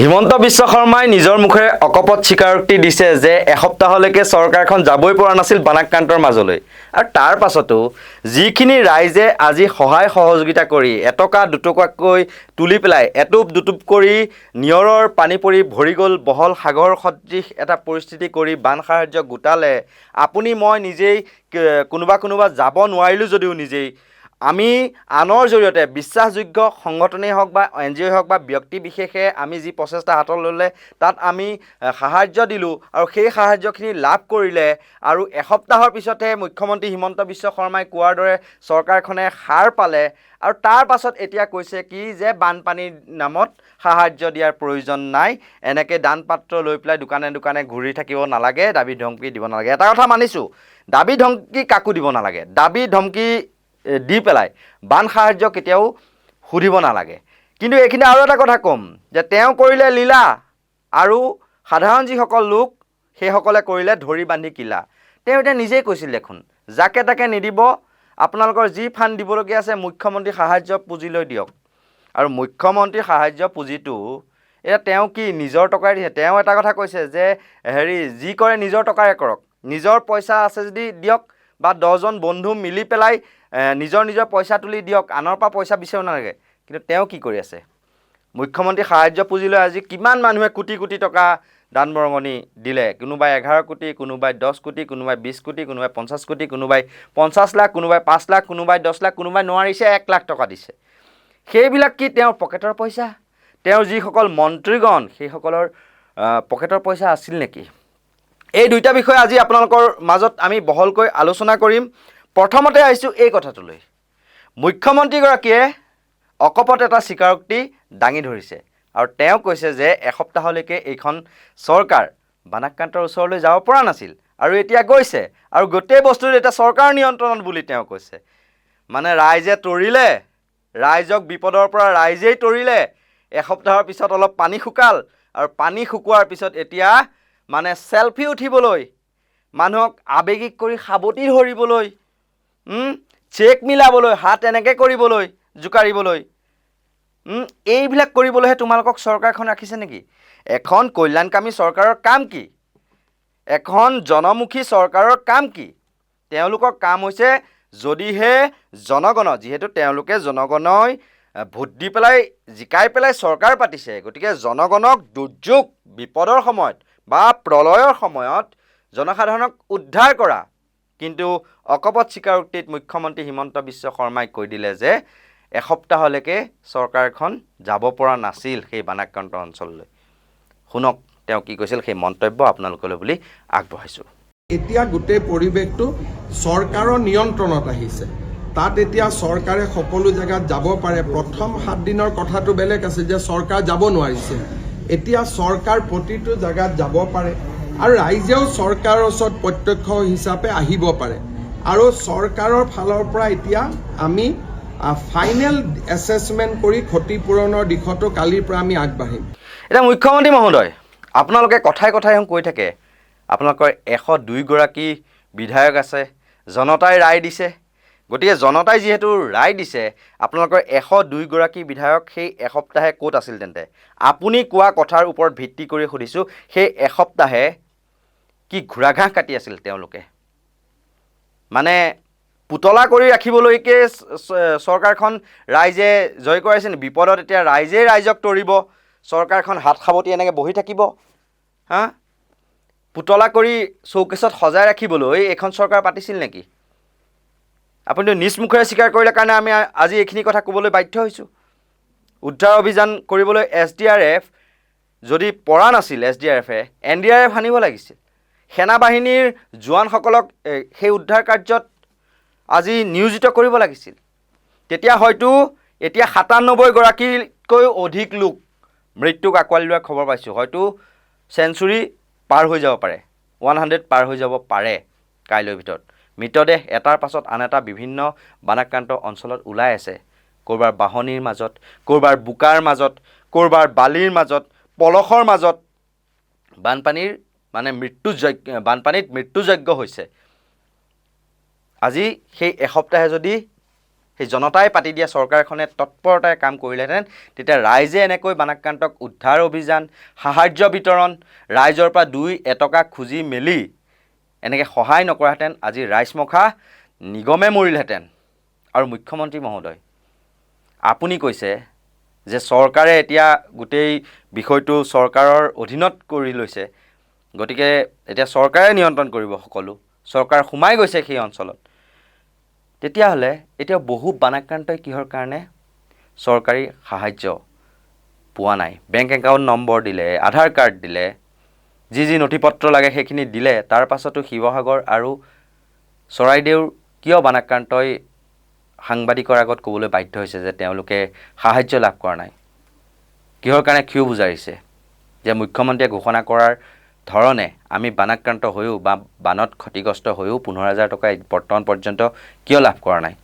হিমন্ত বিশ্ব শৰ্মাই নিজৰ মুখেৰে অকপট স্বীকাৰোক্তি দিছে যে এসপ্তাহলৈকে চৰকাৰখন যাবই পৰা নাছিল বানাক্ৰান্তৰ মাজলৈ। আৰু তাৰ পাছতো যিখিনি ৰাইজে আজি সহায় সহযোগিতা কৰি এটকা দুটকাকৈ তুলি পেলাই এটুপ দুটুপ কৰি নিয়ৰৰ পানী পৰি ভৰি গ'ল বহল সাগৰ সদৃশ এটা পৰিস্থিতি কৰি বান সাহায্য গোটালে। আপুনি মই নিজেই কোনোবা যাব নোৱাৰিলোঁ যদিও নিজেই আমি আনৰ জৰিয়তে বিশ্বাসযোগ্য সংগঠনেই হওক বা NGO হওক বা ব্যক্তি বিশেষে আমি যি প্ৰচেষ্টা হাতত ল'লে তাত আমি সাহায্য দিলোঁ আৰু সেই সাহায্যখিনি লাভ কৰিলে আৰু এসপ্তাহৰ পিছতহে মুখ্যমন্ত্ৰী হিমন্ত বিশ্ব শৰ্মাই কোৱাৰ দৰে চৰকাৰখনে সাৰ পালে আৰু তাৰ পাছত এতিয়া কৈছে কি যে বানপানীৰ নামত সাহায্য দিয়াৰ প্ৰয়োজন নাই, এনেকৈ দান পাত্ৰ লৈ পেলাই দোকানে দোকানে ঘূৰি থাকিব নালাগে, দাবী ধমকি দিব নালাগে। এটা কথা মানিছোঁ, দাবী ধমকি কাকো দিব নালাগে, দাবী ধমকি দি পেলাই বান সাহায্য কেতিয়াও সুধিব নালাগে। কিন্তু এইখিনি আৰু এটা কথা ক'ম যে তেওঁ কৰিলে লীলা আৰু সাধাৰণ যিসকল লোক সেইসকলে কৰিলে ধৰি বান্ধি কিলা। তেওঁ এতিয়া নিজেই কৈছিল দেখোন যাকে তাকে নিদিব, আপোনালোকৰ যি ফাণ্ড দিবলগীয়া আছে মুখ্যমন্ত্ৰী সাহায্য পুঁজিলৈ দিয়ক। আৰু মুখ্যমন্ত্ৰী সাহায্য পুঁজিটো এতিয়া তেওঁ কি নিজৰ টকাৰে দিছে? তেওঁ এটা কথা কৈছে যে যি কৰে নিজৰ টকাৰে কৰক, নিজৰ পইচা আছে যদি দিয়ক বা 10জন বন্ধু মিলি পেলাই নিজৰ পইচা তুলি দিয়ক, আনৰ পৰা পইচা বিচাৰিব নালাগে। কিন্তু তেওঁ কি কৰি আছে? মুখ্যমন্ত্ৰী সাহায্য পুঁজিলৈ আজি কিমান মানুহে কোটি কোটি টকা দান বৰঙণি দিলে, কোনোবাই 11 কোটি, কোনোবাই 10 কোটি, কোনোবাই 20 কোটি, কোনোবাই 50 কোটি, কোনোবাই 50 লাখ, কোনোবাই 5 লাখ, কোনোবাই 10 লাখ, কোনোবাই নোৱাৰিছে 1 লাখ টকা দিছে। সেইবিলাক কি তেওঁৰ পকেটৰ পইচা? তেওঁৰ যিসকল মন্ত্ৰীগণ সেইসকলৰ পকেটৰ পইচা আছিল নেকি? এই দুইটা বিষয় আজি আপোনালোকৰ মাজত আমি বহলকৈ আলোচনা কৰিম। প্ৰথমতে আহিছোঁ এই কথাটোলৈ, মুখ্যমন্ত্ৰীগৰাকীয়ে অকপট এটা স্বীকাৰোক্তি দাঙি ধৰিছে আৰু তেওঁ কৈছে যে এসপ্তাহলৈকে এইখন চৰকাৰ বানাক্ৰান্তৰ ওচৰলৈ যাব পৰা নাছিল আৰু এতিয়া গৈছে আৰু গোটেই বস্তুটো এতিয়া চৰকাৰৰ নিয়ন্ত্ৰণত বুলি তেওঁ কৈছে। মানে ৰাইজে তৰিলে, ৰাইজক বিপদৰ পৰা ৰাইজেই তৰিলে, এসপ্তাহৰ পিছত অলপ পানী শুকাল আৰু পানী শুকোৱাৰ পিছত এতিয়া মানে চেলফি উঠিবলৈ, মানুহক আৱেগিক কৰি সাৱটি ধৰিবলৈ, চেক মিলাবলৈ, হাত এনেকৈ কৰিবলৈ, জোকাৰিবলৈ, এইবিলাক কৰিবলৈহে তোমালোকক চৰকাৰখন ৰাখিছে নেকি? এখন কল্যাণকামী চৰকাৰৰ কাম কি? এখন জনমুখী চৰকাৰৰ কাম কি? তেওঁলোকৰ কাম হৈছে যদিহে জনগণৰ, যিহেতু তেওঁলোকে জনগণই ভোট দি পেলাই জিকাই পেলাই চৰকাৰ পাতিছে, গতিকে জনগণক দুৰ্যোগ বিপদৰ সময়ত বা প্ৰলয়ৰ সময়ত জনসাধাৰণক উদ্ধাৰ কৰা। কিন্তু অকপট স্বীকাৰোক্তিত মুখ্যমন্ত্ৰী হিমন্ত বিশ্ব শৰ্মাই কৈ দিলে যে এসপ্তাহলৈকে চৰকাৰখন যাব পৰা নাছিল সেই বানাক্ৰান্ত অঞ্চললৈ। শুনক তেওঁ কি কৈছিল, সেই মন্তব্য আপোনালোকলৈ বুলি আগবঢ়াইছোঁ। এতিয়া গোটেই পৰিৱেশটো চৰকাৰৰ নিয়ন্ত্ৰণত আহিছে, তাত এতিয়া চৰকাৰে সকলো জেগাত যাব পাৰে। প্ৰথম 7 দিনৰ কথাটো বেলেগ আছে যে চৰকাৰ যাব নোৱাৰিছে, এতিয়া চৰকাৰ প্ৰতিটো জেগাত যাব পাৰে আৰু ৰাইজেও চৰকাৰৰ ওচৰত প্ৰত্যক্ষ হিচাপে আহিব পাৰে। আৰু চৰকাৰৰ ফালৰ পৰা এতিয়া আমি ফাইনেল এছেছমেণ্ট কৰি ক্ষতিপূৰণৰ দিশতো কালিৰ পৰা আমি আগবাঢ়িম। এতিয়া মুখ্যমন্ত্ৰী মহোদয়, আপোনালোকে কথাই কথাই কৈ থাকে আপোনালোকৰ 102গৰাকী বিধায়ক আছে, জনতাই ৰায় দিছে। গতিকে জনতাই যিহেতু ৰায় দিছে, আপোনালোকৰ 102গৰাকী বিধায়ক সেই এসপ্তাহে ক'ত আছিল তেন্তে? আপুনি কোৱা কথাৰ ওপৰত ভিত্তি কৰি সুধিছোঁ, সেই এসপ্তাহে কি ঘোঁৰা ঘাঁহ কাটি আছিল তেওঁলোকে? মানে পুতলা কৰি ৰাখিবলৈকে চৰকাৰখন ৰাইজে জয় কৰাইছে নি? বিপদত এতিয়া ৰাইজেই ৰাইজক তৰিব, চৰকাৰখন হাত সাৱটি এনেকৈ বহি থাকিব? পুতলা কৰি চৌকেছত সজাই ৰাখিবলৈ এইখন চৰকাৰ পাতিছিল নেকি? আপুনিতো নিজ মুখেৰে স্বীকাৰ কৰিলে কাৰণে আমি আজি এইখিনি কথা ক'বলৈ বাধ্য হৈছোঁ। উদ্ধাৰ অভিযান কৰিবলৈ SDRF যদি পৰা নাছিল, SDRFে NDRF আনিব লাগিছিল। সেনাবাহিনীৰ জোৱানসকলক সেই উদ্ধাৰ কাৰ্যত আজি নিয়োজিত কৰিব লাগিছিল। তেতিয়া হয়তো এতিয়া 97গৰাকীতকৈ অধিক লোক মৃত্যুক আঁকোৱালি লোৱাৰ খবৰ পাইছোঁ। হয়তো চেঞ্চুৰী পাৰ হৈ যাব পাৰে, 100 পাৰ হৈ যাব পাৰে কাইলৈৰ ভিতৰত। মৃতদেহ এটাৰ পাছত আন এটা বিভিন্ন বানাক্ৰান্ত অঞ্চলত ওলাই আছে, ক'ৰবাৰ বাহনিৰ মাজত, ক'ৰবাৰ বোকাৰ মাজত, ক'ৰবাৰ বালিৰ মাজত, পলসৰ মাজত। বানপানীত মৃত্যুযজ্ঞ হৈছে। আজি সেই এসপ্তাহে যদি সেই জনতাই পাতি দিয়া চৰকাৰখনে তৎপৰতাৰে কাম কৰিলেহেঁতেন, তেতিয়া ৰাইজে এনেকৈ বানাক্ৰান্তক উদ্ধাৰ অভিযান, সাহাৰ্য বিতৰণ, ৰাইজৰ পৰা 2 এটকা খুজি মেলি এনেকৈ সহায় নকৰাহেঁতেন, আজি ৰাইজমখা নিগমে মৰিলহেঁতেন। আৰু মুখ্যমন্ত্ৰী মহোদয়, আপুনি কৈছে যে চৰকাৰে এতিয়া গোটেই বিষয়টো চৰকাৰৰ অধীনত কৰি লৈছে, গতিকে এতিয়া চৰকাৰে নিয়ন্ত্ৰণ কৰিব সকলো, চৰকাৰ সোমাই গৈছে সেই অঞ্চলত। তেতিয়াহ'লে এতিয়া বহু বানাক্ৰান্তই কিহৰ কাৰণে চৰকাৰী সাহাৰ্য পোৱা নাই? বেংক একাউণ্ট নম্বৰ দিলে, আধাৰ কাৰ্ড দিলে, যি নথি পত্ৰ লাগে সেইখিনি দিলে, তাৰ পাছতো শিৱসাগৰ আৰু চৰাইদেউৰ কিয় বানাক্ৰান্তই সাংবাদিকৰ আগত ক'বলৈ বাধ্য হৈছে যে তেওঁলোকে সাহাৰ্য লাভ কৰা নাই? কিহৰ কাৰণে ক্ষোভ বুজাইছে যে মুখ্যমন্ত্ৰীয়ে ঘোষণা কৰাৰ ধৰণে আমি বানাক্ৰান্ত হৈও বা বানত ক্ষতিগ্ৰস্ত হৈও 15,000 টকা বৰ্তমান পৰ্যন্ত কিয় লাভ কৰা নাই?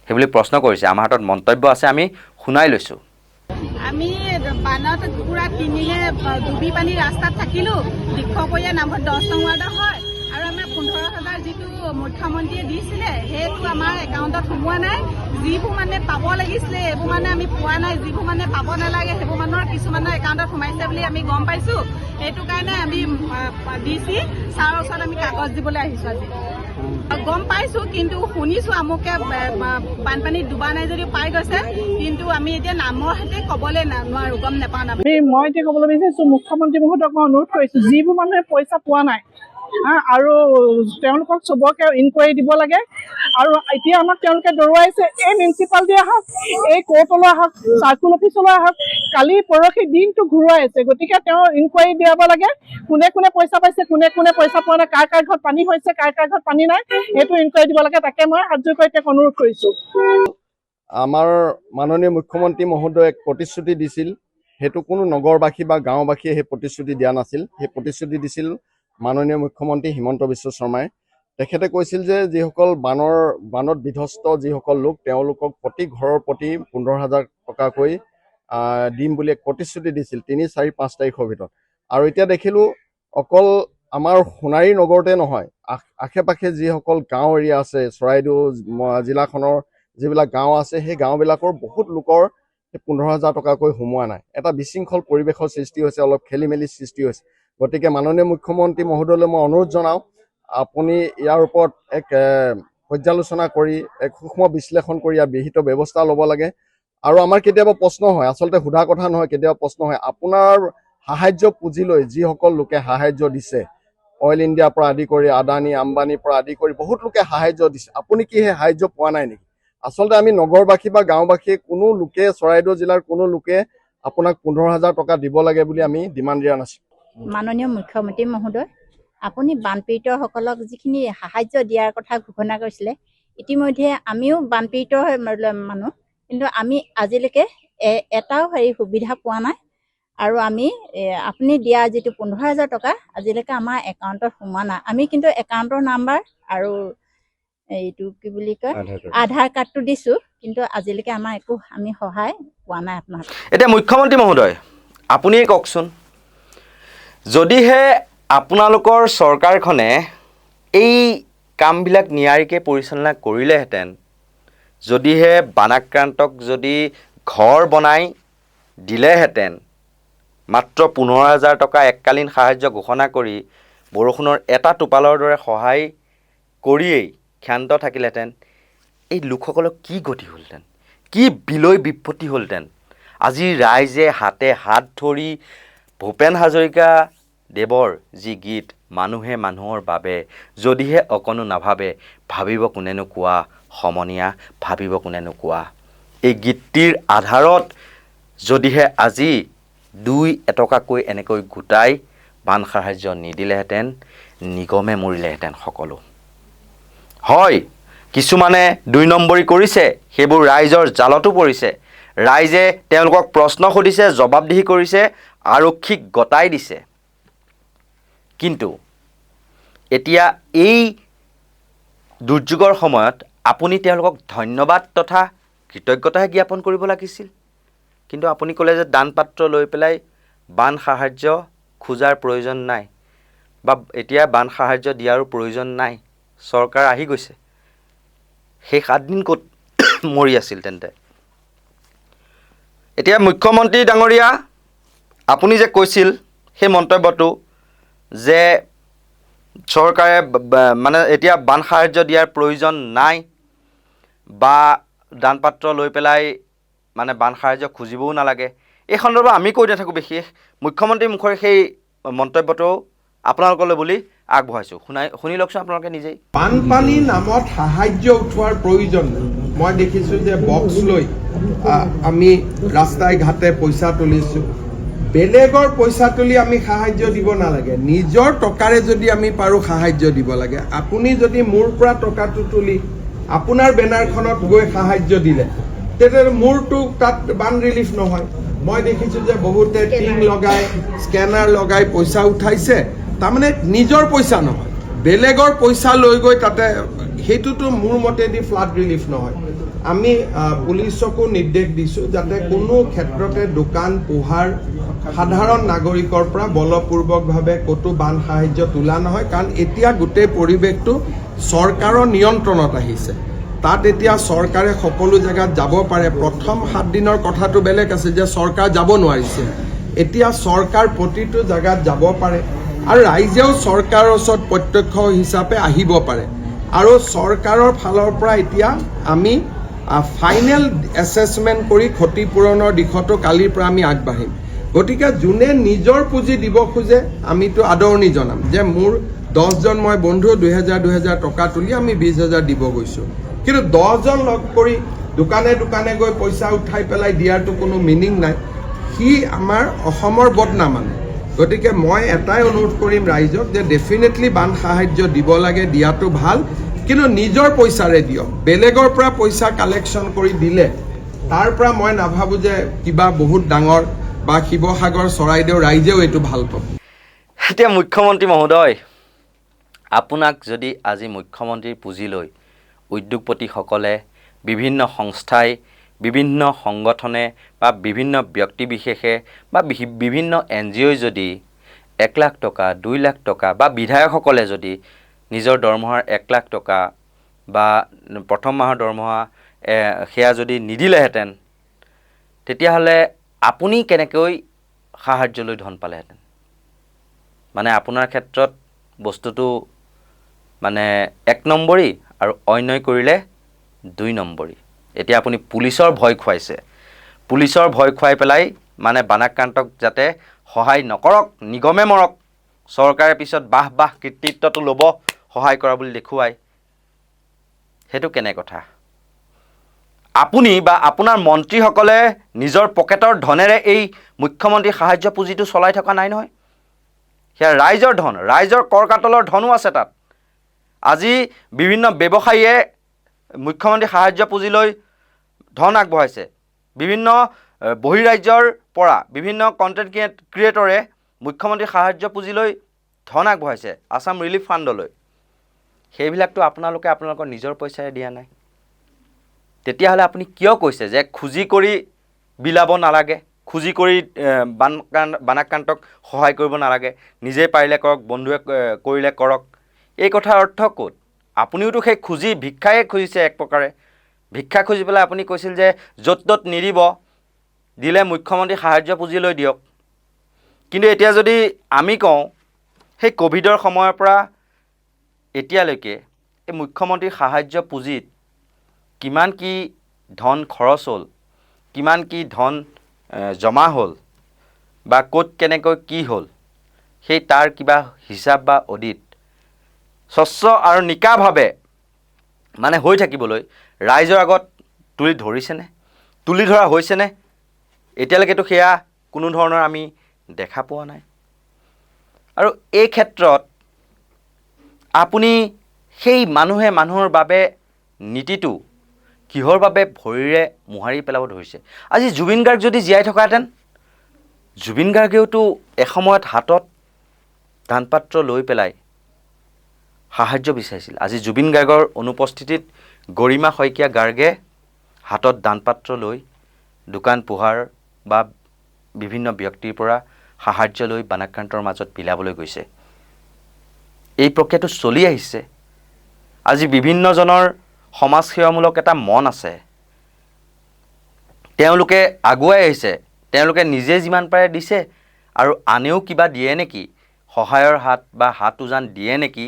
সেইবুলি প্ৰশ্ন কৰিছে। আমাৰ হাতত মন্তব্য আছে, আমি শুনাই লৈছোঁ। আমি বানত পুৰা তিনিলে ডুবি পানী ৰাস্তাত থাকিলোঁ। দীক্ষকৰীয়া নামত 10 নং ৱাৰ্ডৰ হয়, আৰু আমাৰ 15,000 যিটো মুখ্যমন্ত্ৰীয়ে দিছিলে সেইটো আমাৰ একাউণ্টত সোমোৱা নাই। যিবোৰ মানে পাব লাগিছিলে এইবোৰ মানে আমি পোৱা নাই, যিবোৰ মানে পাব নালাগে সেইবোৰ মানুহৰ কিছুমানৰ একাউণ্টত সোমাইছে বুলি আমি গম পাইছোঁ। সেইটো কাৰণে আমি DC ছাৰৰ ওচৰত আমি কাগজ দিবলৈ আহিছোঁ আজি। গম পাইছোঁ, কিন্তু শুনিছোঁ আমুকে বানপানীত ডুবা নাই যদিও পাই গৈছে, কিন্তু আমি এতিয়া নামৰ সৈতে ক'বলৈ নোৱাৰোঁ, গম নাপাওঁ নাম। মই এতিয়া ক'বলৈ বিচাৰিছোঁ, মুখ্যমন্ত্ৰী মহোদয়ক মই অনুৰোধ কৰিছোঁ, যিবোৰ মানুহে পইচা পোৱা নাই আৰু তেওঁলোকক চবকে ইনকুৱাৰী দিব লাগে। আৰু এতিয়া আমাক তেওঁলোকে দৌৰুৱাইছে, এই মিউনিচিপালিটি আহক, এই কোৰ্টলৈ আহক, চাৰ্কুল অফিচলৈ আহক, কালি পৰহি দিনটো ঘূৰুৱাই আছে। গতিকে তেওঁ ইনকুৱাৰী দিয়াব লাগে, কোনে কোনে পইচা পাইছে, কোনে কোনে পইচা পোৱা নাই, কাৰ কাৰ ঘৰত পানী হৈছে, কাৰ কাৰ ঘৰত পানী নাই, সেইটো ইনকুৱাৰী দিব লাগে। তাকে মই হাত জোৰ কৰি তেওঁক অনুৰোধ কৰিছোঁ। আমাৰ মাননীয় মুখ্যমন্ত্ৰী মহোদয়ে এক প্ৰতিশ্ৰুতি দিছিল, সেইটো কোনো নগৰবাসী বা গাঁওবাসীয়ে সেই প্ৰতিশ্ৰুতি দিয়া নাছিল। সেই প্ৰতিশ্ৰুতি দিছিল মাননীয় মুখ্যমন্ত্ৰী হিমন্ত বিশ্ব শৰ্মাই। তেখেতে কৈছিল যে যিসকল বানত বিধ্বস্ত যিসকল লোক, তেওঁলোকক প্ৰতি ঘৰৰ প্ৰতি 15,000 টকাকৈ দিম বুলি এক প্ৰতিশ্ৰুতি দিছিল 3, 4, 5 তাৰিখৰ ভিতৰত। আৰু এতিয়া দেখিলোঁ অকল আমাৰ সোণাৰী নগৰতে নহয়, আশে পাশে যিসকল গাঁও এৰিয়া আছে, চৰাইদেউ জিলাখনৰ যিবিলাক গাঁও আছে, সেই গাঁওবিলাকৰ বহুত লোকৰ 15,000 টকাকৈ সোমোৱা নাই। এটা বিশৃংখল পৰিৱেশৰ সৃষ্টি হৈছে, অলপ খেলি মেলি সৃষ্টি হৈছে। গতিকে মাননীয় মুখ্যমন্ত্ৰী মহোদয়লৈ মই অনুৰোধ জনাওঁ, আপুনি ইয়াৰ ওপৰত এক পৰ্যালোচনা কৰি এক সূক্ষ্ম বিশ্লেষণ কৰি ইয়াৰ বিহিত ব্যৱস্থা ল'ব লাগে। আৰু আমাৰ কেতিয়াবা প্ৰশ্ন হয়, আচলতে সোধা কথা নহয়, কেতিয়াবা প্ৰশ্ন হয়, আপোনাৰ সাহাৰ্য পুঁজি লৈ যিসকল লোকে সাহাৰ্য দিছে, অইল ইণ্ডিয়াৰ পৰা আদি কৰি আদানী আম্বানীৰ পৰা আদি কৰি বহুত লোকে সাহাৰ্য দিছে, আপুনি কি সেই সাহাৰ্য পোৱা নাই নেকি? আচলতে আমি নগৰবাসী বা গাঁওবাসীয়ে কোনো লোকে, চৰাইদেউ জিলাৰ কোনো লোকে আপোনাক 15,000 টকা দিব লাগে বুলি আমি ডিমাণ্ড দিয়া নাছিল। মাননীয় মুখ্যমন্ত্ৰী মহোদয়, আপুনি বানপীড়িতসকলক যিখিনি সাহাৰ্য দিয়াৰ কথা ঘোষণা কৰিছিলে, ইতিমধ্যে আমিও বানপীড়িত মানুহ, কিন্তু আমি আজিলৈকে এটাও সুবিধা পোৱা নাই। আৰু আমি আপুনি দিয়া যিটো 15,000 টকা আজিলৈকে আমাৰ একাউণ্টত সোমোৱা নাই। আমি কিন্তু একাউণ্টৰ নাম্বাৰ আৰু এইটো কি বুলি কয় আধাৰ কাৰ্ডটো দিছোঁ, কিন্তু আজিলৈকে আমাৰ একো আমি সহায় পোৱা নাই আপোনাৰ। এতিয়া মুখ্যমন্ত্ৰী মহোদয়, আপুনিয়ে কওকচোন, যদিহে আপোনালোকৰ চৰকাৰখনে এই কামবিলাক নিয়াৰিকৈ পৰিচালনা কৰিলেহেঁতেন, যদিহে বানাক্ৰান্তক যদি ঘৰ বনাই দিলেহেঁতেন, মাত্ৰ 15,000 টকা এককালীন সাহাৰ্য ঘোষণা কৰি বৰষুণৰ এটা টোপালৰ দৰে সহায় কৰিয়েই ক্ষান্ত থাকিলেহেঁতেন, এই লোকসকলক কি গতি হ'লহেঁতেন, কি বিলৈ বিপত্তি হ'লহেঁতেন? আজি ৰাইজে হাতে হাত ধৰি ভূপেন হাজৰিকা দেৱৰ যি গীত মানুহে মানুহৰ বাবে, যদিহে অকণো নাভাবে ভাবিব কোনেনো কোৱা, সমনীয়া ভাবিব কোনেনো কোৱা, এই গীতটিৰ আধাৰত যদিহে আজি 2 এটকাকৈ এনেকৈ গোটাই বান সাহাৰ্য নিদিলেহেঁতেন, নিগমে মৰিলেহেঁতেন সকলো। হয়, কিছুমানে 2 নম্বৰী কৰিছে, সেইবোৰ ৰাইজৰ জালতো পৰিছে। ৰাইজে তেওঁলোকক প্ৰশ্ন সুধিছে, জবাবদিহি কৰিছে, আৰক্ষীক গতাই দিছে। কিন্তু এতিয়া এই দুৰ্যোগৰ সময়ত আপুনি তেওঁলোকক ধন্যবাদ তথা কৃতজ্ঞতাহে জ্ঞাপন কৰিব লাগিছিল। কিন্তু আপুনি ক'লে যে দান পাত্ৰ লৈ পেলাই বান সাহাৰ্য খোজাৰ প্ৰয়োজন নাই, বা এতিয়া বান সাহাৰ্য দিয়াৰো প্ৰয়োজন নাই, চৰকাৰ আহি গৈছে। সেই 7 দিন ক'ত মৰি আছিল তেন্তে। এতিয়া মুখ্যমন্ত্ৰী ডাঙৰীয়া, আপুনি যে কৈছিল সেই মন্তব্যটো যে চৰকাৰে মানে এতিয়া বান সাহাৰ্য দিয়াৰ প্ৰয়োজন নাই বা দানপাত্ৰ লৈ পেলাই মানে বান সাহাৰ্য খুজিবও নালাগে, এই সন্দৰ্ভত আমি কৈ নাথাকোঁ বিশেষ, মুখ্যমন্ত্ৰীৰ মুখৰ সেই মন্তব্যটো আপোনালোকলৈ বুলি আগবঢ়াইছোঁ। শুনি লওকচোন আপোনালোকে নিজেই। বানপানী নামত সাহায্য উঠোৱাৰ প্ৰয়োজন নাই। মই দেখিছোঁ যে বক্স লৈ আমি ৰাস্তাই ঘাটে পইচা তুলিছোঁ। বেলেগৰ পইচা তুলি আমি সাহায্য দিব নালাগে, নিজৰ টকাৰে যদি আমি পাৰোঁ সাহায্য দিব লাগে। আপুনি যদি মোৰ পৰা টকাটো তুলি আপোনাৰ বেনাৰখনত গৈ সাহায্য দিলে, তেতিয়াহ'লে মোৰটো তাত বান ৰিলিফ নহয়। মই দেখিছোঁ যে বহুতে টিং লগাই স্কেনাৰ লগাই পইচা উঠাইছে, তাৰমানে নিজৰ পইচা নহয়, বেলেগৰ পইচা লৈ গৈ তাতে, সেইটোতো মোৰ মতেদি ফ্লাড ৰিলিফ নহয়। আমি পুলিচকো নিৰ্দেশ দিছোঁ যাতে কোনো ক্ষেত্ৰতে দোকান পোহাৰ সাধাৰণ নাগৰিকৰ পৰা বলপূৰ্বকভাৱে ক'তো বান সাহায্য তোলা নহয়, কাৰণ এতিয়া গোটেই পৰিৱেশটো চৰকাৰৰ নিয়ন্ত্ৰণত আহিছে। তাত এতিয়া চৰকাৰে সকলো জেগাত যাব পাৰে। প্ৰথম 7 দিনৰ কথাটো বেলেগ আছে যে চৰকাৰ যাব নোৱাৰিছে, এতিয়া চৰকাৰ প্ৰতিটো জেগাত যাব পাৰে আৰু ৰাইজেও চৰকাৰৰ ওচৰত প্ৰত্যক্ষ হিচাপে আহিব পাৰে। আৰু চৰকাৰৰ ফালৰ পৰা এতিয়া আমি ফাইনেল এছেছমেণ্ট কৰি ক্ষতিপূৰণৰ দিশতো কালিৰ পৰা আমি আগবাঢ়িম। গতিকে যোনে নিজৰ পুঁজি দিব খোজে আমিতো আদৰণি জনাম যে মোৰ 10জন মই বন্ধু 2000 টকা তুলি আমি 20,000 দিব গৈছোঁ, কিন্তু 10জন লগ কৰি দোকানে দোকানে গৈ পইচা উঠাই পেলাই দিয়াৰতো কোনো মিনিং নাই, সি আমাৰ অসমৰ বদনাম মানে। গতিকে মই এটাই অনুৰোধ কৰিম ৰাইজক যে ডেফিনেটলি বান সাহায্য দিব লাগে, দিয়াটো ভাল, কিন্তু নিজৰ পইচাৰে দিয়ক। বেলেগৰ পৰা পইচা কালেকশ্যন কৰি দিলে তাৰ পৰা মই নাভাবোঁ যে কিবা বহুত ডাঙৰ বা শিৱসাগৰ চৰাইদেউ ৰাইজেও এইটো ভাল পাব। এতিয়া মুখ্যমন্ত্ৰী মহোদয়, আপোনাক যদি আজি মুখ্যমন্ত্ৰীৰ পুঁজি লৈ উদ্যোগপতিসকলে, বিভিন্ন সংস্থাই, বিভিন্ন সংগঠনে বা বিভিন্ন ব্যক্তিবিশেষে বা বিভিন্ন NGOই যদি 1 লাখ টকা, 2 লাখ টকা বা বিধায়কসকলে যদি নিজৰ দৰমহাৰ 1 লাখ টকা বা প্ৰথম মাহৰ দৰমহা সেয়া যদি নিদিলেহেঁতেন, তেতিয়াহ'লে আপুনি কেনেকৈ সাহাৰ্যলৈ ধন পালেহেঁতেন? মানে আপোনাৰ ক্ষেত্ৰত বস্তুটো মানে 1 নম্বৰী আৰু অন্যায় কৰিলে 2 নম্বৰী। এতিয়া আপুনি পুলিচৰ ভয় খুৱাইছে, পুলিচৰ ভয় খুৱাই পেলাই মানে বানাক্ৰান্তক যাতে সহায় নকৰক, নিগমে মৰক, চৰকাৰে পিছত বাহ কৃতিত্বটো ল'ব সহায় কৰা বুলি দেখুৱাই, সেইটো কেনে কথা? আপুনি বা আপোনাৰ মন্ত্ৰীসকলে নিজৰ পকেটৰ ধনেৰে এই মুখ্যমন্ত্ৰী সাহায্য পুঁজিটো চলাই থকা নাই নহয়। সেয়া ৰাইজৰ ধন, ৰাইজৰ কৰ কাটলৰ ধনো আছে তাত। আজি বিভিন্ন ব্যৱসায়ীয়ে মুখ্যমন্ত্ৰী সাহায্য পুঁজিলৈ ধন আগবঢ়াইছে, বিভিন্ন বহিৰাজ্যৰ পৰা বিভিন্ন কণ্টেণ্ট ক্ৰিয়েটৰে মুখ্যমন্ত্ৰী সাহায্য পুঁজিলৈ ধন আগবঢ়াইছে আছাম ৰিলিফ ফাণ্ডলৈ। সেইবিলাকতো আপোনালোকৰ নিজৰ পইচাৰে দিয়া নাই। তেতিয়াহ'লে আপুনি কিয় কৈছে যে খুজি কৰি বিলাব নালাগে, খুজি কৰি বানাক্ৰান্তক সহায় কৰিব নালাগে, নিজে পাৰিলে কৰক, বন্ধুৱে কৰিলে কৰক? এই কথাৰ অৰ্থ ক'ত? আপুনিওতো সেই খুজি ভিক্ষায়ে খুজিছে এক প্ৰকাৰে। ভিক্ষা খুজি পেলাই আপুনি কৈছিল যে য'ত ত'ত নিদিব, দিলে মুখ্যমন্ত্ৰী সাহায্য পুঁজিলৈ দিয়ক। কিন্তু এতিয়া যদি আমি কওঁ, সেই ক'ভিডৰ সময়ৰ পৰা এতিয়ালৈকে এই মুখ্যমন্ত্ৰীৰ সাহায্য পুঁজিত কিমান কি ধন খৰচ হ'ল, কিমান কি ধন জমা হ'ল বা ক'ত কেনেকৈ কি হ'ল, সেই তাৰ কিবা হিচাপ বা অডিট স্বচ্ছ আৰু নিকাভাৱে মানে হৈ থাকিবলৈ ৰাইজৰ আগত তুলি ধৰিছেনে, তুলি ধৰা হৈছেনে? এতিয়ালৈকেতো সেয়া কোনো ধৰণৰ আমি দেখা পোৱা নাই। আৰু এই ক্ষেত্ৰত আপুনি সেই মানুহৰ বাবে নীতিটো কিহৰ বাবে ভৰিৰে মোহাৰি পেলাব ধৰিছে? আজি জুবিন গাৰ্গ যদি জীয়াই থকাহেঁতেন, জুবিন গাৰ্গেওতো এসময়ত হাতত দানপাত্ৰ লৈ পেলাই সাহায্য বিচাৰিছিল। আজি জুবিন গাৰ্গৰ অনুপস্থিতিত গৰিমা শইকীয়া গাৰ্গে হাতত দানপাত্ৰ লৈ দোকান পোহাৰ বা বিভিন্ন ব্যক্তিৰ পৰা সাহায্য লৈ বানাক্ৰান্তৰ মাজত বিলাবলৈ গৈছে। এই প্ৰক্ৰিয়াটো চলি আহিছে। আজি বিভিন্নজনৰ সমাজ সেৱামূলক এটা মন আছে, তেওঁলোকে আগুৱাই আহিছে, তেওঁলোকে নিজে যিমান পাৰে দিছে আৰু আনেও কিবা দিয়ে নেকি, সহায়ৰ হাত বা হাত উজান দিয়ে নেকি,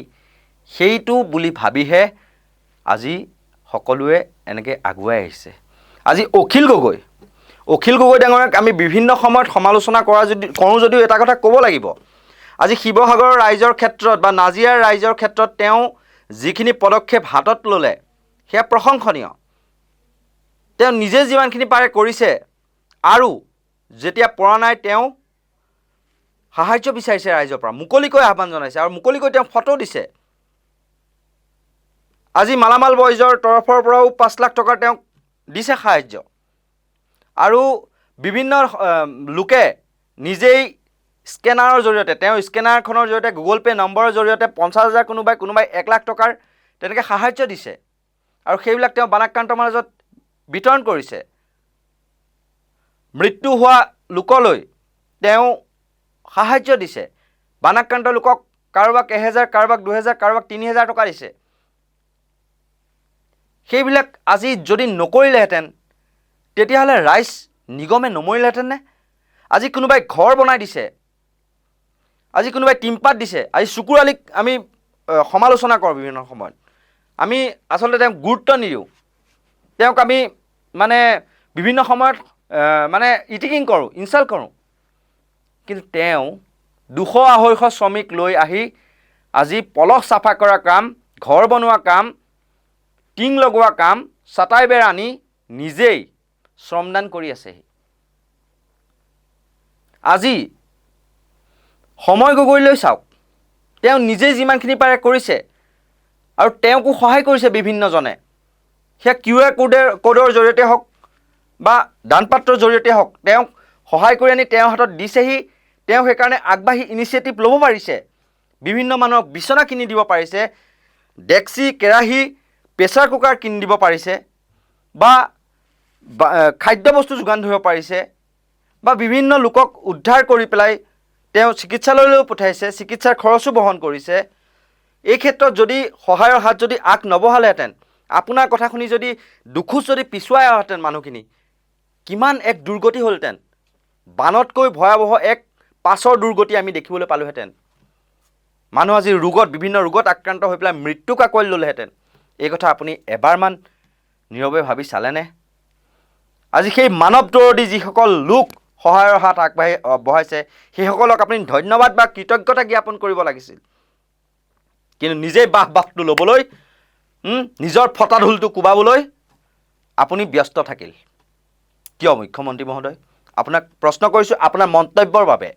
সেইটো বুলি ভাবিহে আজি সকলোৱে এনেকৈ আগুৱাই আহিছে। আজি অখিল গগৈ ডাঙৰীয়াক আমি বিভিন্ন সময়ত সমালোচনা কৰোঁ যদিও এটা কথা ক'ব লাগিব, আজি শিৱসাগৰৰ ৰাইজৰ ক্ষেত্ৰত বা নাজিৰাৰ ৰাইজৰ ক্ষেত্ৰত তেওঁ যিখিনি পদক্ষেপ হাতত ল'লে সেয়া প্ৰশংসনীয়। তেওঁ নিজে যিমানখিনি পাৰে কৰিছে আৰু যেতিয়া পৰা নাই তেওঁ সাহায্য বিচাৰিছে ৰাইজৰ পৰা, মুকলিকৈ আহ্বান জনাইছে আৰু মুকলিকৈ তেওঁ ফটো দিছে। আজি মালামাল বয়জৰ তৰফৰ পৰাও 5 লাখ টকাৰ তেওঁক দিছে সাহায্য আৰু বিভিন্ন লোকে নিজেই স্কেনাৰৰ জৰিয়তে, তেওঁ স্কেনাৰখনৰ জৰিয়তে গুগল পে' নম্বৰৰ জৰিয়তে 50,000 কোনোবাই 1 লাখ টকাৰ তেনেকৈ সাহায্য দিছে আৰু সেইবিলাক তেওঁ বানাক্ৰান্তৰ মাজত বিতৰণ কৰিছে। মৃত্যু হোৱা লোকলৈ তেওঁ সাহায্য দিছে, বানাক্ৰান্ত লোকক কাৰোবাক 1,000, কাৰোবাক 2,000, কাৰোবাক 3,000 টকা দিছে। সেইবিলাক আজি যদি নকৰিলেহেঁতেন তেতিয়াহ'লে ৰাইজ নিগমে নমৰিলেহেঁতেন নে? আজি কোনোবাই ঘৰ বনাই দিছে, আজি কোনোবাই টিংপাত দিছে, আজি চকুৰ আলিক আমি সমালোচনা কৰোঁ বিভিন্ন সময়ত, আমি আচলতে তেওঁক গুৰুত্ব নিদিওঁ, তেওঁক আমি মানে বিভিন্ন সময়ত মানে ইটিকিং কৰোঁ, ইনচাল্ট কৰোঁ। কিন্তু তেওঁ 200-250 শ্ৰমিক লৈ আহি আজি পলস চাফা কৰা কাম, ঘৰ বনোৱা কাম, টিং লগোৱা কাম, চাটাই বেৰ আনি নিজেই শ্ৰমদান কৰি আছেহি। আজি সময় গগৈলৈ চাওক, তেওঁ নিজেই যিমানখিনি পাৰে কৰিছে আৰু তেওঁকো সহায় কৰিছে বিভিন্নজনে। সেয়া QR কোডৰ জৰিয়তে হওক বা দানপাত্ৰৰ জৰিয়তে হওক, তেওঁক সহায় কৰি আনি তেওঁৰ হাতত দিছেহি। তেওঁ সেইকাৰণে আগবাঢ়ি ইনিচিয়েটিভ ল'ব পাৰিছে, বিভিন্ন মানুহক বিচনা কিনি দিব পাৰিছে, ডেক্সি, কেৰাহী, প্ৰেছাৰ কুকাৰ কিনি দিব পাৰিছে বা খাদ্যবস্তু যোগান ধৰিব পাৰিছে বা বিভিন্ন লোকক উদ্ধাৰ কৰি পেলাই তেওঁ চিকিৎসালয়লৈও পঠাইছে, চিকিৎসাৰ খৰচো বহন কৰিছে। এই ক্ষেত্ৰত যদি সহায়ৰ হাত যদি আগ নবঢ়ালেহেঁতেন, আপোনাৰ কথা শুনি যদি দুখোজ যদি পিছুৱাই অহাহেঁতেন মানুহখিনি, কিমান এক দুৰ্গতি হ'লহেঁতেন, বানতকৈ ভয়াৱহ এক পাছৰ দুৰ্গতি আমি দেখিবলৈ পালোহেঁতেন। মানুহ আজি বিভিন্ন ৰোগত আক্ৰান্ত হৈ পেলাই মৃত্যুক আঁকোৱালি ল'লেহেঁতেন। এই কথা আপুনি এবাৰমান নীৰৱে ভাবি চালেনে? আজি সেই মানৱ দৰদী যিসকল লোক সহায়ৰ হাত বঢ়াইছে সেইসকলক আপুনি ধন্যবাদ বা কৃতজ্ঞতা জ্ঞাপন কৰিব লাগিছিল। কিন্তু নিজেই বাহটো ল'বলৈ, নিজৰ ফটা ঢোলটো কোবাবলৈ আপুনি ব্যস্ত থাকিল। কিয় মুখ্যমন্ত্ৰী মহোদয়? আপোনাক প্ৰশ্ন কৰিছোঁ আপোনাৰ মন্তব্যৰ বাবে।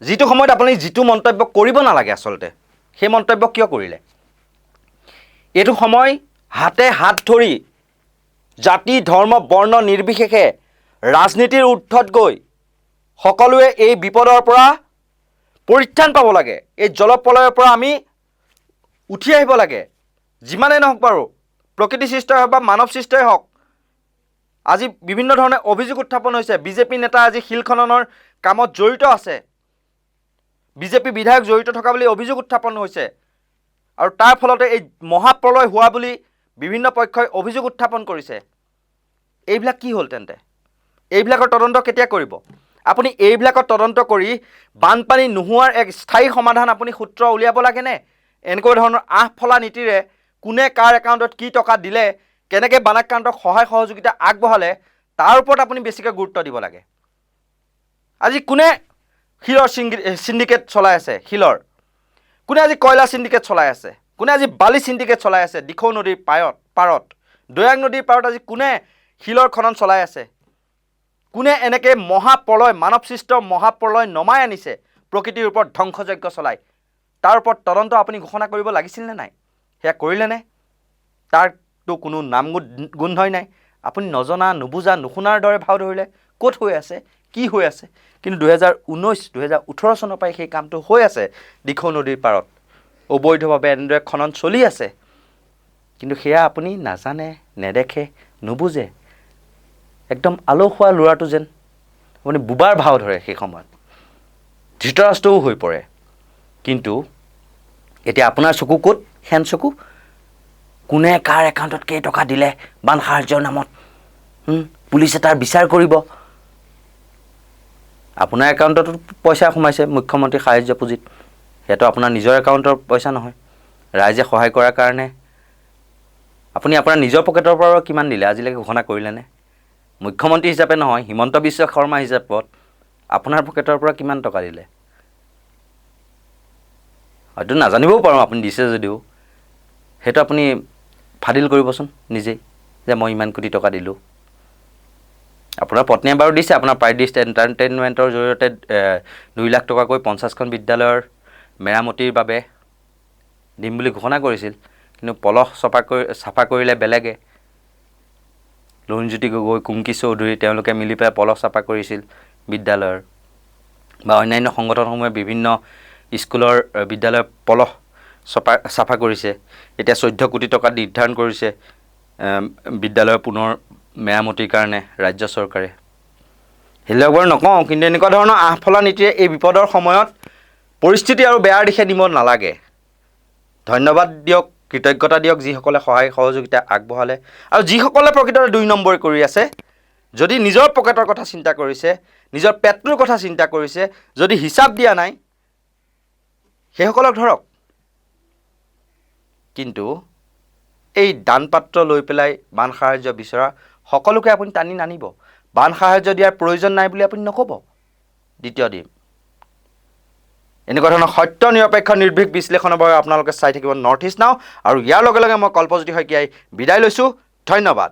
যিটো সময়ত আপুনি যিটো মন্তব্য কৰিব নালাগে আচলতে, সেই মন্তব্য কিয় কৰিলে? এইটো সময় হাতে হাত ধৰি জাতি, ধৰ্ম, বৰ্ণ নিৰ্বিশেষে ৰাজনীতিৰ ঊৰ্ধত গৈ সকলোৱে এই বিপদৰ পৰা পৰিত্ৰাণ পাব লাগে। এই জলপ্ৰলয়ৰ পৰা আমি উঠি আহিব লাগে। যিমানেই নহওক বাৰু, প্ৰকৃতি সৃষ্টই হওক বা মানৱ সৃষ্টই হওক, আজি বিভিন্ন ধৰণে অভিযোগ উত্থাপন হৈছে। বিজেপি নেতা আজি শিল খননৰ কামত জড়িত আছে, বিজেপি বিধায়ক জড়িত থকা বুলি অভিযোগ উত্থাপন হৈছে আৰু তাৰ ফলতে এই মহাপ্ৰলয় হোৱা বুলি বিভিন্ন পক্ষই অভিযোগ উত্থাপন কৰিছে। এইবিলাক কি হ'ল তেন্তে? এইবিলাকৰ তদন্ত কেতিয়া কৰিব? আপুনি এইবিলাকৰ তদন্ত কৰি বানপানী নোহোৱাৰ এক স্থায়ী সমাধান আপুনি সূত্ৰ উলিয়াব লাগেনে? এনেকুৱা ধৰণৰ আঁহফলা নীতিৰে কোনে কাৰ একাউণ্টত কি টকা দিলে, কেনেকৈ বানাক্ৰান্তক সহায় সহযোগিতা আগবঢ়ালে, তাৰ ওপৰত আপুনি বেছিকৈ গুৰুত্ব দিব লাগে। আজি কোনে শিলৰ চিণ্ডিকেট চলাই আছে? শিলৰ কোনে আজি কয়লা চিণ্ডিকেট চলাই আছে? কোনে আজি বালি চিণ্ডিকেট চলাই আছে? দিখৌ নদীৰ পাৰত, দৈয়াং নদীৰ পাৰত আজি কোনে শিলৰ খনন চলাই আছে? কোনে এনেকৈ মহাপ্ৰলয়, মানৱসৃষ্ট মহাপ্ৰলয় নমাই আনিছে প্ৰকৃতিৰ ওপৰত ধ্বংসযজ্ঞ চলাই? তাৰ ওপৰত তদন্ত আপুনি ঘোষণা কৰিব লাগিছিল নে নাই? সেয়া কৰিলেনে? তাৰতো কোনো নাম গোন্ধই নাই। আপুনি নজনা, নুবুজা, নুশুনাৰ দৰে ভাও ধৰিলে। ক'ত হৈ আছে, কি হৈ আছে? কিন্তু 2018 চনৰ পৰাই সেই কামটো হৈ আছে। দিখৌ নদীৰ পাৰত অবৈধভাৱে এনেদৰে খনন চলি আছে, কিন্তু সেয়া আপুনি নাজানে, নেদেখে, নুবুজে। একদম আলসুৱা ল'ৰাটো যেন আপুনি বুবাৰ ভাও ধৰে। সেই সময়ত ধৃতৰাষ্ট্ৰও হৈ পৰে। কিন্তু এতিয়া আপোনাৰ চকু ক'ত? হেন চকু। কোনে কাৰ একাউণ্টত কেই টকা দিলে বান সাহাৰ্যৰ নামত, পুলিচে তাৰ বিচাৰ কৰিব। আপোনাৰ একাউণ্টতো পইচা সোমাইছে মুখ্যমন্ত্ৰী সাহায্য পুঁজিত, সেইটো আপোনাৰ নিজৰ একাউণ্টৰ পইচা নহয়, ৰাইজে সহায় কৰাৰ কাৰণে আপুনি আপোনাৰ নিজৰ পকেটৰ পৰা কিমান দিলে আজিলৈকে ঘোষণা কৰিলেনে? মুখ্যমন্ত্ৰী হিচাপে নহয়, হিমন্ত বিশ্ব শৰ্মা হিচাপত আপোনাৰ পকেটৰ পৰা কিমান টকা দিলে? হয়তো নাজানিবও পাৰোঁ আপুনি দিছে যদিও, সেইটো আপুনি ফাদিল কৰিবচোন নিজেই যে মই ইমান কোটি টকা দিলোঁ। আপোনাৰ পত্নীয়ে বাৰু দিছে, আপোনাৰ প্ৰাইডিষ্ট এণ্টাৰটেইনমেণ্টৰ জৰিয়তে 2 লাখ টকাকৈ 50খন বিদ্যালয়ৰ মেৰামতিৰ বাবে দিম বুলি ঘোষণা কৰিছিল, কিন্তু পলস চাফা কৰিলে বেলেগে। লুণজ্যোতি গগৈ, কুংকি চৌধুৰী তেওঁলোকে মিলি পেলাই পলস চাফা কৰিছিল বিদ্যালয়ৰ, বা অন্যান্য সংগঠনসমূহে বিভিন্ন স্কুলৰ বিদ্যালয়ৰ পলস চাফা কৰিছে। এতিয়া 14 কোটি টকা নিৰ্ধাৰণ কৰিছে বিদ্যালয়ৰ পুনৰ মেৰামতিৰ কাৰণে ৰাজ্য চৰকাৰে। সেইবিলাক বাৰু নকওঁ, কিন্তু এনেকুৱা ধৰণৰ আহফলা নীতিৰে এই বিপদৰ সময়ত পৰিস্থিতি আৰু বেয়াৰ দিশে নিব নালাগে। ধন্যবাদ দিয়ক, কৃতজ্ঞতা দিয়ক যিসকলে সহায় সহযোগিতা আগবঢ়ালে, আৰু যিসকলে প্ৰকৃততে 2 নম্বৰ কৰি আছে, যদি নিজৰ পকেটৰ কথা চিন্তা কৰিছে, নিজৰ পেটটোৰ কথা চিন্তা কৰিছে, যদি হিচাপ দিয়া নাই, সেইসকলক ধৰক। কিন্তু এই দান পাত্ৰ লৈ পেলাই বান সাহায্য বিচৰা সকলোকে আপুনি টানি নানিব। বান সাহায্য দিয়াৰ প্ৰয়োজন নাই বুলি আপুনি নক'ব। দ্বিতীয় দিম এনেকুৱা ধৰণৰ সত্য নিৰপেক্ষ নিৰ্ভীক বিশ্লেষণৰ বাবে আপোনালোকে চাই থাকিব নৰ্থ ইষ্ট নাও, আৰু ইয়াৰ লগে লগে মই কল্পজ্যোতি শইকীয়াই বিদায় লৈছোঁ। ধন্যবাদ।